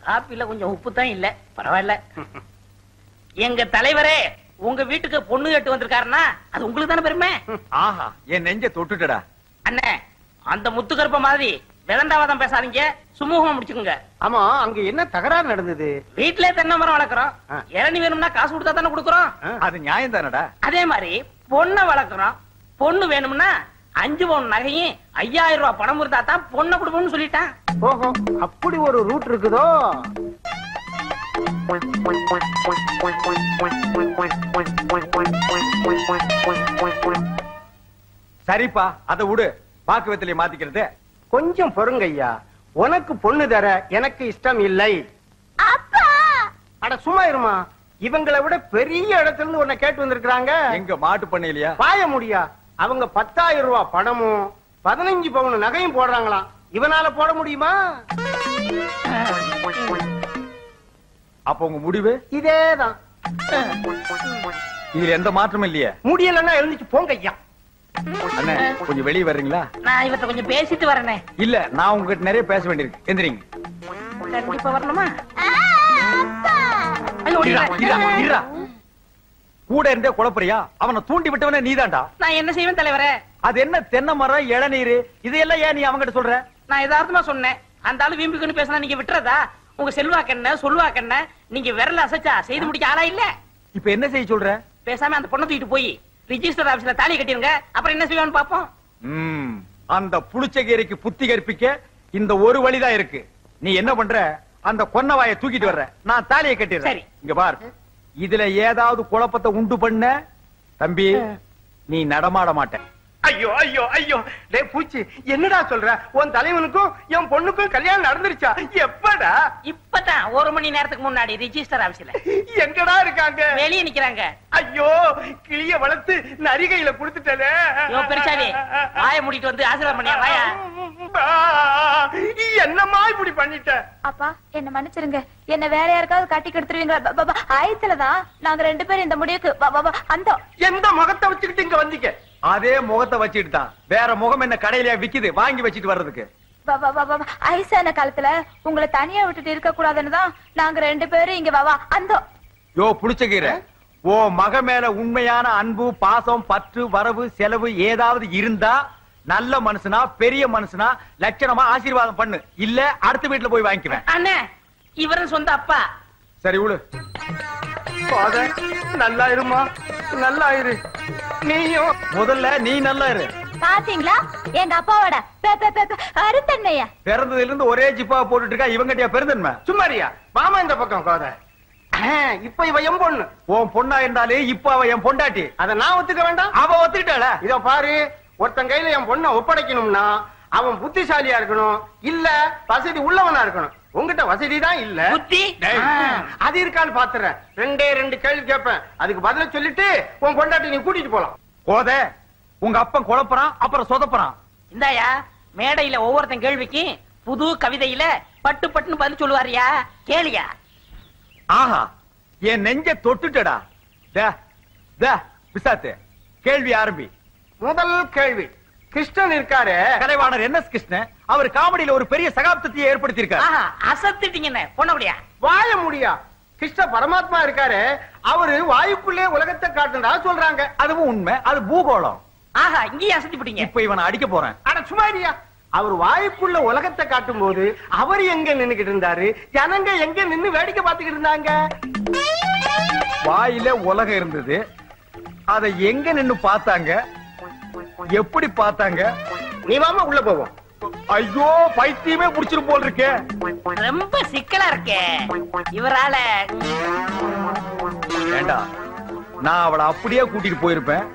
காப்பில கொஞ்சம் உப்பு தான் இல்ல, பரவாயில்ல. எங்க தலைவரே உங்க வீட்டுக்கு பொண்ணு கேட்டு வந்திருக்காருன்னா அது உங்களுக்கு தானே பெருமை. ஆஹா, என் நெஞ்ச தொட்டுட்டடா. அண்ணே, அந்த முத்துக்கருப்ப மாதிரி விதண்டாவாதம் பேசாதீங்க, சுமூகமா முடிச்சுக்கோங்க. ஆமா, அங்க என்ன தகராறு நடந்தது? வீட்லயே தென்னை மரம் வளர்க்குறோம், இளநீ வேணும்னா காசு கொடுத்தா தானே கொடுக்குறோம். அது நியாயம் தானடா. அதே மாதிரி பொண்ணை வளர்க்குறோம், பொண்ணு வேணும்னா 5 பவுன் நகையும் 5000 ரூபாய் பணம் இருந்தா தான் பொண்ணை கொடுப்போம்னு சொல்லிட்டான். ஓஹோ, அப்படி ஒரு ரூட் இருக்குதோ? சரிப்பா, அதை விடு. பாக்கு வெத்தலையை மாத்திக்கிறது. கொஞ்சம் பொறுங்க ஐயா, உனக்கு பொண்ணு தர எனக்கு இஷ்டம் இல்லை. அட சும்மா இருமா, இவங்களை விட பெரிய இடத்துல இருந்து உன்னை கேட்டு வந்திருக்காங்க. எங்க மாட்டு பண்ண இல்லையா? பாய முடியா, அவங்க 10,000 ரூபாய் பணமும் 15 பவுன் நகையும் போடுறாங்களாம். இவனால போட முடியுமா? அப்ப உங்க முடிவு இதேதான். இதுல எந்த மாற்றமும் இல்லையே. முடியலன்னா எழுந்துச்சு போங்க ஐயா. அண்ணே, கொஞ்சம் வெளியே வர்றீங்களா? நான் இவர்கிட்ட கொஞ்சம் பேசிட்டு வரேனே. இல்ல, நான் உங்ககிட்ட நிறைய பேச வேண்டியிருக்கு. எந்திரிங்க. கண்டிப்பா வரணுமா? கூட இருந்தே குழப்பறியா? அவனை தூண்டி விட்டவனே நீதான்டா. நான் என்ன செய்வேன் தலைவரே? அது என்ன தென்னை மரம், இளநீர், இதெல்லாம் ஏன் நீ அவங்கிட்ட சொல்ற? நான் யதார்த்தமா சொன்னேன். அந்த ஆளு வீம்புக்குன்னு பேசினா நீங்க விட்டுறதா? உங்க செல்வாக்கண்ண சொல்வாக்கண்ண நீங்க விரல அசைச்சா செய்து முடிக்க ஆளா இல்ல. இப்ப என்ன செய்ய சொல்ற? பேசாம அந்த பொண்ணை தூக்கிட்டு போய் ரிஜிஸ்டர் ஆபீஸ்ல தாலி கட்டிருங்க, அப்புறம் என்ன செய்வான்னு பாப்போம். அந்த புளிச்சகீரைக்கு புத்தி கற்பிக்க இந்த ஒரு வழிதான் இருக்கு. நீ என்ன பண்ற? அந்த கொன்னவாயை தூக்கிட்டு வர்ற, நான் தாலியை கட்டிடுறேன். சரி, இங்க பார், இதுல ஏதாவது குழப்பத்தை உண்டு பண்ண தம்பி நீ நடமாட மாட்ட. ஐயோ ஐயோ ஐயோ, டே பூச்சி, என்னடா சொல்ற? உன் தலைவனுக்கும் என் பொண்ணுக்கும் கல்யாணம் நடந்துருச்சா? எப்படா? இப்பதான் 1 மணி நேரத்துக்கு முன்னாடி ரிஜிஸ்டர் ஆபீஸ்ல. எங்கடா இருக்காங்க? வெளியே நிக்கிறாங்க. ஐயோ, கிளிய வளர்த்து நரிகையில குடுத்துட்டே. பெருசாவே வாய மூடிட்டு வந்து ஆசீர்வாதம் பண்ணியா? வாயா. என்னம்மா இப்படி பண்ணிட்ட? அப்பா, என்ன மன்னிச்சிருங்க. என்ன வேற யாருக்காவது கட்டி கொடுத்துருவீங்களா? ஆயத்துலதான் நாங்க 2 பேரும் இந்த முடிவுக்கு. அந்த எந்த முகத்தை வச்சுக்கிட்டு இங்க வந்தீங்க? அதே முகத்தை வச்சுட்டு தான். வேற முகம் என்ன கடையில விக்குது வாங்கி வச்சிட்டு வர்றதுக்கு? ஐசான காலத்துல உங்களை தனியா விட்டுட்டு இருக்க கூடாதுன்னு தான் நாங்க 2 பேரும் இங்க அந்த. யோ புளிச்சகீரை, ஓ மக மேல உண்மையான அன்பு, பாசம், பற்று, வரவு, செலவு ஏதாவது இருந்தா நல்ல மனுஷனா, பெரிய மனுஷனா லட்சணமா ஆசீர்வாதம் பண்ணு. இல்ல அடுத்த வீட்டுல போய் வாங்கிக்குவேன். அண்ணே, இவரும் சொந்த அப்பா. சரி விடு. நல்லா இருமா, நல்லா இரு. நீயும் முதல்ல நீ நல்லா இரு. பாத்தீங்களா எங்க அப்பாவோட அருத்தன்மைய? பிறந்ததுல இருந்து ஒரே ஜிப்பா போட்டுட்டு இருக்கா. இவங்கட்டியா பெருந்தன்மை? சும்மாரியா மாமா இந்த பக்கம் கோத. இப்ப இவ என் பொண்ணு. உன் பொண்ணா இருந்தாலே இப்ப அவ என் பொண்டாட்டி. அத நான் ஒத்துக்க வேண்டாம்? அவ ஒத்துக்கிட்டாள. இதோ பாரு, ஒருத்தன் கையில என் பொண்ணை ஒப்படைக்கணும்னா அவன் புத்திசாலியா இருக்கணும், இல்ல வசதி உள்ளவனா இருக்கணும். உங்ககிட்ட வசதி தான் இல்ல. புத்தி அது இருக்கான்னு பாத்துறேன். 2 கேள்வி கேட்பேன், அதுக்கு பதில சொல்லிட்டு உன் பொண்டாட்டி நீ கூட்டிட்டு போலாம். கோத, உங்க அப்பன் குழப்பறான், அப்புறம் சொதப்பறான். இந்தாயா, மேடையில ஒவ்வொருத்தன் கேள்விக்கு புது கவிதையில பட்டு பட்டுன்னு பதில் சொல்லுவாரியா, கேளியா. ஆஹா, என் நெஞ்ச தொட்டுட்டடா. பிசாத்து, கேள்வி ஆரம்பி. முதல் கேள்வி, கிருஷ்ணன் இருக்காரு, கலைவாணர் என்.எஸ். கிருஷ்ணன், அவர் காமெடியில ஒரு பெரிய சகாப்தத்தை ஏற்படுத்தி இருக்காரு. அசத்திட்டீங்க பொண்ணபடியா? வாய முடியா. கிருஷ்ண பரமாத்மா இருக்காரு, அவரு வாயுக்குள்ளே உலகத்தை காட்டுறா சொல்றாங்க. அதுவும் உண்மை, அது பூகோளம். ஆஹா, இங்கேயே அசத்தி போட்டீங்க. இப்ப இவனை அடிக்க போறேன். அட சும்மாரியா, அவர் வாயுக்குள்ள உலகத்தை காட்டும் போது அவர் எங்க நின்னுகிட்டு இருந்தாரு, ஜனங்க எங்க நின்னு வேடிக்கை பார்த்துக்கிட்டு இருந்தாங்க? வாயில உலகம் இருந்தது, அதை எங்க நின்னு பார்த்தாங்க, எப்படி பார்த்தாங்க? நீ வாமா உள்ள போவோம். ஐயோ, பைத்தியமே புடிச்சிரு போல் இருக்கே. ரொம்ப சிக்கலா இருக்கே இவரால. வேண்டாம், நான் அவளை அப்படியே கூட்டிட்டு போயிருப்பேன்.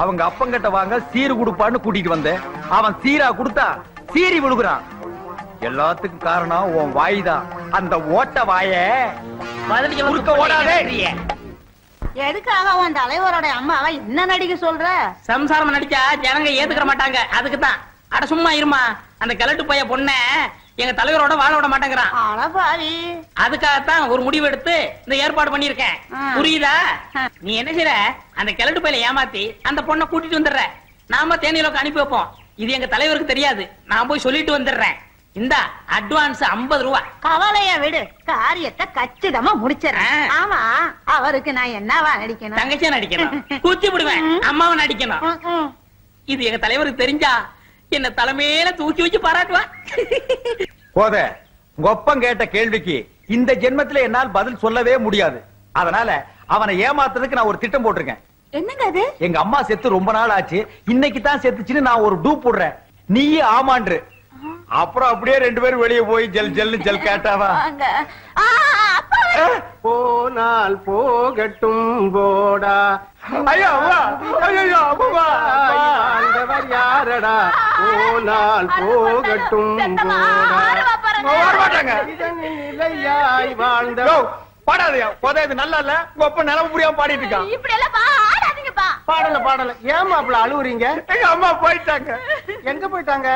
அவங்க அப்பங்கிட்ட வாங்க சீரு கொடுப்பான்னு கூட்டிட்டு வந்தேன். அவன் சீரா கொடுத்தா சீரி விழுகுறான். எல்லாத்துக்கும் காரணம் உன் வாய் தான். அந்த ஓட்ட வாய ஓடாதே. எதுக்காக உன் தலைவரோட அம்மாவை என்ன நடிக்க சொல்ற? சம்சாரம் நடிச்சா ஜனங்க ஏத்துக்கிற மாட்டாங்க, அதுக்குதான். அட சும்மா இருமா. அந்த கலட்டு பைய பொண்ண எங்க தலைவரோட வாழ விட மாட்டேங்கிறான். அழபாவி. அதுக்காகத்தான் ஒரு முடிவு எடுத்து இந்த ஏற்பாடு பண்ணிருக்கேன். புரியுதா? நீ என்ன செய்ற, அந்த கிழட்டு பையில ஏமாத்தி அந்த பொண்ணை கூட்டிட்டு வந்துடுற. நாம தேனிலோக்கு அனுப்பி வைப்போம். இது எங்க தலைவருக்கு தெரியாது. நான் போய் சொல்லிட்டு வந்துடுறேன். இந்த அட்வான்ஸ் 50 ரூபா. கவலைய விடு, காரியத்தை கச்சிதமா முடிச்சிடறேன். ஆமா, அவருக்கு நான் என்னவா நடிக்கணும்? தங்கச்சியா நடிக்கணும். குத்தி விடுவேன். அம்மாவை நடிக்கணும். இது எங்க தலைவருக்கு தெரிஞ்சா என்ன தலைமையில தூக்கி வச்சு பாராட்டுவா. போத உங்க ஒப்பம் கேட்ட கேள்விக்கு இந்த ஜென்மத்துல என்னால் பதில் சொல்லவே முடியாது. அதனால அவனை ஏமாத்துறதுக்கு நான் ஒரு திட்டம் போட்டிருக்கேன். என்னங்க அது? எங்க அம்மா செத்து ரொம்ப நாள் ஆச்சு, இன்னைக்கு தான் செத்துச்சுன்னு நான் ஒரு டூப் போடுறேன். நீயே ஆமான்று. அப்புறம் அப்படியே 2 பேரும் வெளியே போய் ஜல் ஜல் ஜல் கேட்டாவா? போனால் போகட்டும் போடா. ஐயோ ஐயோ அம்மா, ஆண்டவர் யாரடா? போனால் போகட்டும் போடா. நிலையாய் வாழ்ந்த பாடாதையா போதா, இது நல்லா இல்ல. உங்க அப்பா நிலவு புரியாம பாடிட்டு இருக்கான். இப்படி எல்லாம் பாடாதீங்கப்பா. பாடல ஏமா அப்படி அழுவுறீங்க? எங்க அம்மா போயிட்டாங்க. எங்க போயிட்டாங்க?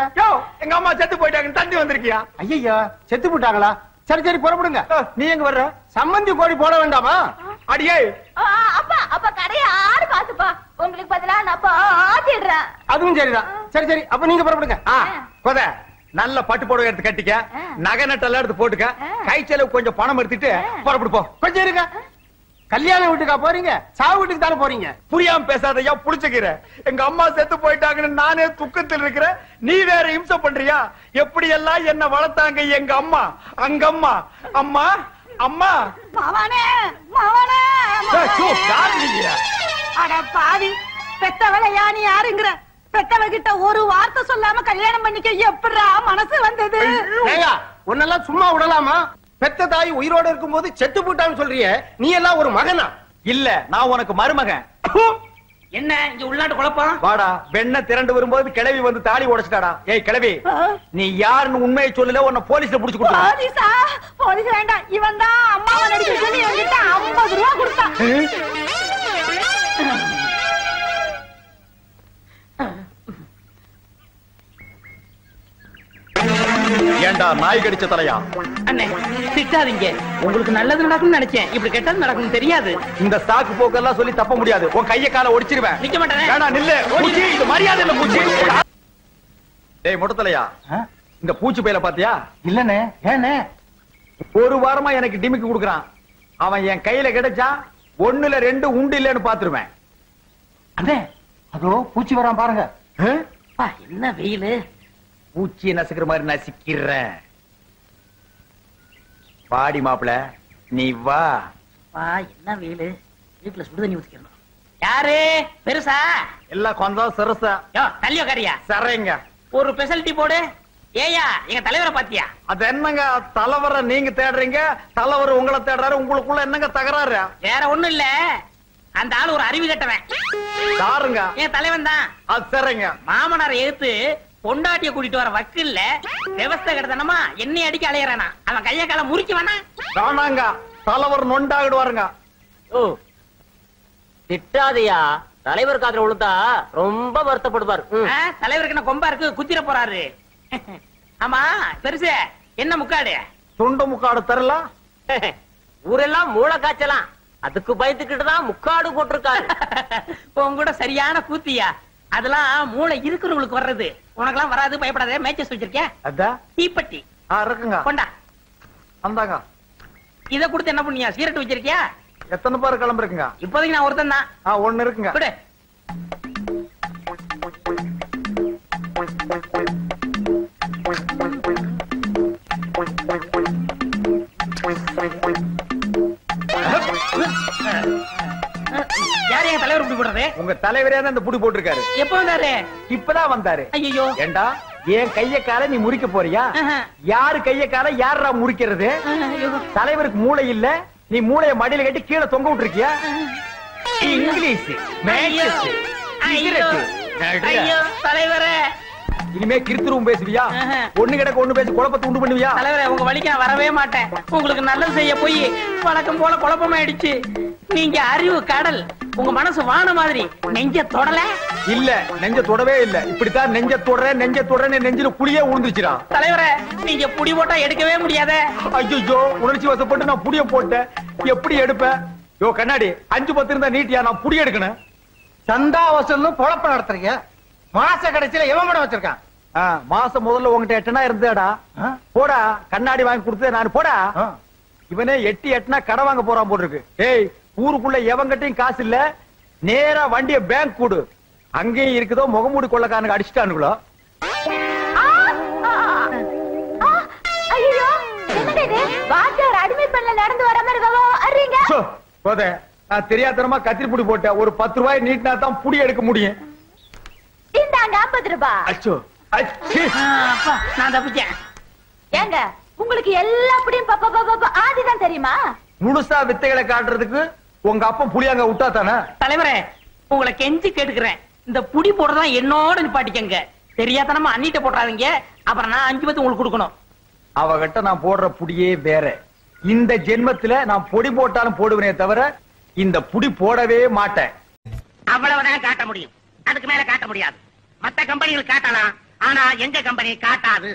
எங்க அம்மா செத்து போயிட்டாங்க. தந்தி வந்திருக்கியா? ஐயா செத்து போட்டாங்களா? சரி புறப்படுங்க. நீ எங்க வர்ற? சம்மந்தி கோடி போட வேண்டாமா? அடியே அப்பா அப்பா கடைய ஆறு பாத்துப்பா. உங்களுக்கு பதிலா நான் பாத்திடுறேன். அதுவும் சரிதான். சரி அப்ப நீங்க புறப்படுங்க. கொத நல்ல பட்டு புடவை எடுத்து கட்டிக்க, நகை நட்டெல்லாம் எடுத்து போட்டுக்க, கை செலவு கொஞ்சம் பணம் எடுத்துட்டு புறப்படு போ. கொஞ்சம் இருங்க. கல்யாண வீட்டுக்கா போறீங்க? சாவு வீட்டுக்கு தானே போறீங்க? புரியாம பேசாதயா, புடிச்சுக்கிற. எங்க அம்மா செத்து போயிட்டாங்கன்னு நானே துக்கத்தில் இருக்கிறேன். நீ வேற இம்சை பண்றியா? எப்படி எல்லாம் என்ன வளர்த்தாங்க எங்க அம்மா. அங்கம்மா அம்மா அம்மா மவனே மவனே. அட பாவி, பெத்தவளை யானி யாருங்கிற? பெத்தவகிட்ட ஒரு வார்த்தை சொல்லாம கல்யாணம் பண்ணிக்க எப்படா மனசு வந்தது? உன்னெல்லாம் சும்மா விடலாமா? பெத்த தாய் உயிரோட இருக்கும் போது செத்து போட்டான்னு சொல்றியே, நீ எல்லாம் ஒரு மகனா? இல்ல, நான் உனக்கு மருமகன். என்ன இங்க உள்நாட்டு குழப்பம்? வாடா, வெண்ண திரண்டு வரும்போது கிழவி வந்து தாலி உடைச்சிட்டாடா. ஏய் கிழவி, நீ யாருன்னு உண்மையை சொல்லல, உன்னை போலீஸ்ல புடிச்சு கொடுத்தா. போலீஸா? போலீஸ் வேண்டாம், இவன் தான் அம்மாவை நடிக்க சொல்லி என்கிட்ட 50 ரூபா கொடுத்தான். ஏண்டா நாய் கடிச்ச தலையா? அண்ணே திட்டாதீங்க. உங்களுக்கு நல்லது நடக்கும்னு நினைச்சேன். இப்படி கெட்டது நடக்கும் தெரியாது. இந்த சாக்கு போக்கெல்லாம் சொல்லி தப்ப முடியாது. உன் கைய கால ஒடிச்சிருவேன். நிக்க மாட்டேன். வேணா நில்லு. பூச்சி, இது மரியாதை இல்ல பூச்சி. டேய் முட்டத்தலையா, இந்த பூச்சி பையில பாத்தியா? இல்லனே. ஏனே? ஒரு வாரமா எனக்கு டிமிக்கு குடுக்குறான். அவன் என் கையில கிடைச்சா 1ல 2 உண்டு இல்லன்னு பாத்துருவேன். அண்ணே, அதோ பூச்சி வரான் பாருங்க. என்ன வெயிலு. பூச்சியை நசுக்கிற மாதிரி நசுக்கிறேன். பாடி மாப்பிள, நீ வா. என்ன வெயிலு. வீட்டுல சுடுதண்ணி ஊத்திக்கணும். யாரு பெருசா? எல்லாம் கொஞ்சம் சிறுசா. தள்ளியோ கரியா சரிங்க. ஒரு ஸ்பெஷாலிட்டி போடு. ஏயா எங்க தலைவரை பாத்தியா? அது என்னங்க தலைவரை நீங்க தேடுறீங்க, தலைவர் உங்களை தேடுறாரு. உங்களுக்குள்ள என்னங்க தகராறு? வேற ஒண்ணும் இல்ல, அந்த ஆளு ஒரு அறிவு கட்டவன். யாருங்க? என் தலைவன் தான். அது சரிங்க. மாமனாரை எடுத்து பொண்டாட்டிய கூட்டிட்டு வர வக்கு இல்ல, விவசாய கடத்தனமா என்னை அடிக்க அலையறானா. அவன் கைய கால முறிக்க வேணா. வேணாங்க, தலைவர் நொண்டாகிடுவாருங்க. ஓ திட்டாதையா, தலைவர் காதுல விழுந்தா ரொம்ப வருத்தப்படுவார். தலைவருக்கு என்ன கொம்பா இருக்கு, குத்திர போறாரு. ஆமா பெருசு, என்ன முக்காடு? துண்டு முக்காடு தரல. ஊரெல்லாம் மூளை காய்ச்சலாம், அதுக்கு பயந்துக்கிட்டுதான் முக்காடு போட்டிருக்காரு. உன் கூட சரியான கூத்தியா. அதெல்லாம் மூளை இருக்கிறவங்களுக்கு வர்றது, உனக்கெல்லாம் வராது. பயப்படாத. மேட்சஸ் வச்சிருக்கேன். அதான் தீப்பெட்டி இருக்குங்க. கொண்டா. அந்தாங்க. இத கொடுத்து என்ன பண்ணியா? சீரட் வச்சிருக்கியா? எத்தனை பேர் கிளம்புறீங்க? இப்போதைக்கு நான் ஒருத்தன் தான். 1 இருக்குங்க. கொடு. யார் எங்க தலைவர் புடி போடுறது? உங்க தலைவரே தான் இந்த புடி போட்டிருக்காரு. எப்ப வந்தாரு? இப்பதான் வந்தாரு. ஐயோ ஏண்டா, என் கைய கால நீ முறிக்க போறியா? யாரு கைய கால யாரா முறிக்கிறது? தலைவருக்கு மூளை இல்ல, நீ மூளைய மடியில கட்டி கீழே தொங்க விட்டுருக்கியா? இங்கிலீஷ் தலைவரே, இனிமே கிருத்துருவும் பேசுவியா? ஒண்ணு கிடக்க ஒண்ணு பேசி குழப்பத்தை உண்டு பண்ணுவியா? தலைவரே, உங்க வழிக்கு நான் வரவே மாட்டேன். உங்களுக்கு நல்லது செய்ய போய் வழக்கம் போல குழப்பமாயிடுச்சு. நீங்க அறிவு கடல், உங்க மனசு வான மாதிரி நெஞ்ச தொடல இல்ல நெஞ்ச தொடவே இல்ல. இப்படித்தான் நெஞ்ச தொடறேன்னு நெஞ்சில புளியே உழுந்துச்சுடா. தலைவரே, நீங்க புடி போட்டா எடுக்கவே முடியாதே. ஐயோ, உணர்ச்சி வசப்பட்டு நான் புடிய போட்டேன். எப்படி எடுப்பேன்? யோ கண்ணாடி, 5-10 இருந்தா நீட்டியா, நான் புடி எடுக்கணும். சந்தா வசூல்னு பொழப்ப நடத்துறீங்க. மாச கடைசியில எவன் படம் வச்சிருக்கான்? மாசம் முதல்ல உங்ககிட்ட 8 இருந்தேடா. போடா, கண்ணாடி வாங்கி கொடுத்து நான் போடா. இவனே 8 கடை வாங்க போறான் போட்டுருக்கு. ஏய், ஊருக்குள்ள எவங்கிட்டையும் காசு இல்ல, நேரா வண்டிய பேங்க் கூடு. அங்கேயும் இருக்குதோ முகமூடி கொள்ளக்காரனுக்கு அடிச்சுட்டானுங்களோ. ஐயோ, என்னங்க இது? வாத்தியார் அடிமை பண்ணல நடந்து வர மாதிரி வர்றீங்க. போதே, நான் தெரியாதனமா கத்திரிப்புடி போட்டேன். ஒரு 10 ரூபாய் நீட்டினா தான் புடி எடுக்க முடியும். இந்தாங்க 50 ரூபாய். அச்சோ, அப்பா, நான் தப்பிச்சேன். ஏங்க, உங்களுக்கு எல்லா புடியும் ஆதிதான் தெரியுமா? முழுசா வித்தைகளை காட்டுறதுக்கு உங்க அப்பா புளியாங்க விட்டா தானே? தலைவரே, உங்களை கெஞ்சி கேட்டுக்கிறேன், இந்த புடி போடுறதா என்னோட நிப்பாட்டிக்கங்க. தெரியாதனமா அண்ணிட்ட போட்டாதீங்க. அப்புறம் நான் 5 பத்து உங்களுக்கு கொடுக்கணும். அவகிட்ட நான் போடுற புடியே வேற. இந்த ஜென்மத்துல நான் பொடி போட்டாலும் போடுவேனே தவிர இந்த புடி போடவே மாட்டேன். அவ்வளவுதான் காட்ட முடியும், அதுக்கு மேல காட்ட முடியாது. மத்த கம்பெனிகள் காட்டலாம், ஆனா எங்க கம்பெனி காட்டாது.